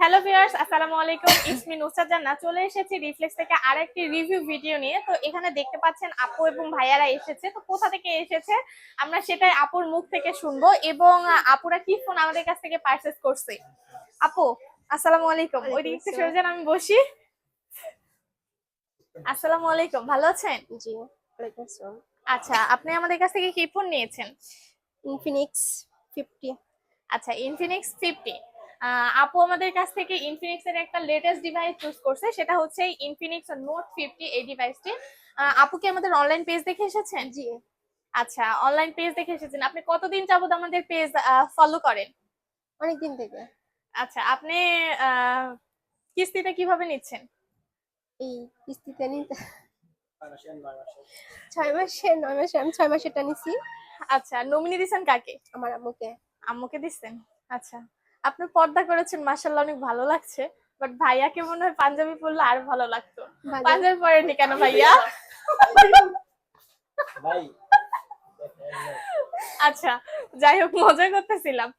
Hello viewers, আসসালামু আলাইকুম। It's me Nusrat জান্নাত। চলে এসেছি রিফ্লেক্স থেকে আরেকটি রিভিউ ভিডিও নিয়ে। তো এখানে দেখতে পাচ্ছেন আপু এবং ভাইয়ারা এসেছে। তো কোথা থেকে এসেছে আমরা সেটাই আপুর মুখ থেকে শুনবো, এবং আপুরা কি ফোন আমাদের কাছ থেকে পারচেজ করছে। আপু আসসালামু আলাইকুম। ওইদিকে একটু সরে যান, আমি বসি। আসসালামু আলাইকুম, ভালো আছেন? জি, ওয়ালাইকুম আসসালাম। আচ্ছা, আপনি আমাদের কাছ থেকে কি ফোন নিয়েছেন? ইনফিনিক্স 50। আচ্ছা, ইনফিনিক্স 50। আপু আমাদের কাছ থেকে ইনফিনিক্স এর একটা লেটেস্ট ডিভাইস চুজ করছে, সেটা হচ্ছে ইনফিনিক্স নোট 50 এই ডিভাইসটি। আপু কি আমাদের অনলাইন পেজ দেখে এসেছেন? জি, আচ্ছা, অনলাইন পেজ দেখে এসেছেন। আপনি কতদিন যাবত আমাদের পেজ ফলো করেন? অনেকদিন থেকে। আচ্ছা, আপনি আহ, কিস্তিতে কিভাবে নিচ্ছেন? এই কিস্তিতে নিতে 6 মাসে আমি 6 মাসেরটা নিছি আচ্ছা, নমিনি দিছেন কাকে? আমার আম্মুকে। আম্মুকে দিচ্ছেন। আচ্ছা, আপনি পর্দা করেছেন, মাশাআল্লাহ অনেক ভালো লাগছে। বাট ভাইয়াকে মনে হয় পাঞ্জাবি পরলে আরো ভালো লাগতো। বাজার পাঞ্জাবি পরেনি কেন ভাইয়া? আচ্ছা, যাই হোক, মজা করতেছিলাম।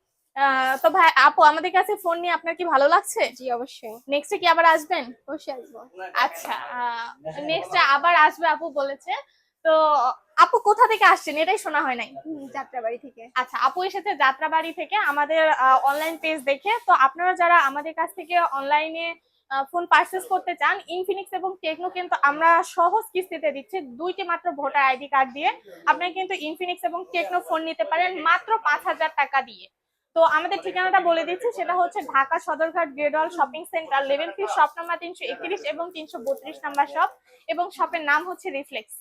তো ভাই আপু আমাদের কাছে ফোন নিয়ে আপনার কি ভালো লাগছে? জি, অবশ্যই নেক্সটে কি আবার আসবেন? অবশ্যই আসবো। আচ্ছা, নেক্সটে আবার আসবে আপু বলেছে। তো আপু কোথা থেকে আসছেন এটাই শোনা হয় নাই। যাত্রাবাড়ি থেকে। আচ্ছা, আপু এসেছে যাত্রাবাড়ি থেকে আমাদের অনলাইন পেজ দেখে। তো আপনারা যারা আমাদের কাছ থেকে অনলাইনে ফোন পারচেজ করতে চান, ইনফিনিক্স এবং টেকনো কিন্তু আমরা সহজ কিস্তিতে দিচ্ছি। দুইটি মাত্র ভোটার আইডি কার্ড দিয়ে আপনি কিন্তু ইনফিনিক্স এবং টেকনো ফোন নিতে পারেন মাত্র 5,000 টাকা দিয়ে। তো আমাদের ঠিকানাটা বলে দিচ্ছি, সেটা হচ্ছে Dhaka Sadarghat গ্রেডওয়াল shopping centre, level 3, shop number 331 এবং 332 নাম্বার শপ, এবং শপের নাম হচ্ছে রিফ্লেক্স।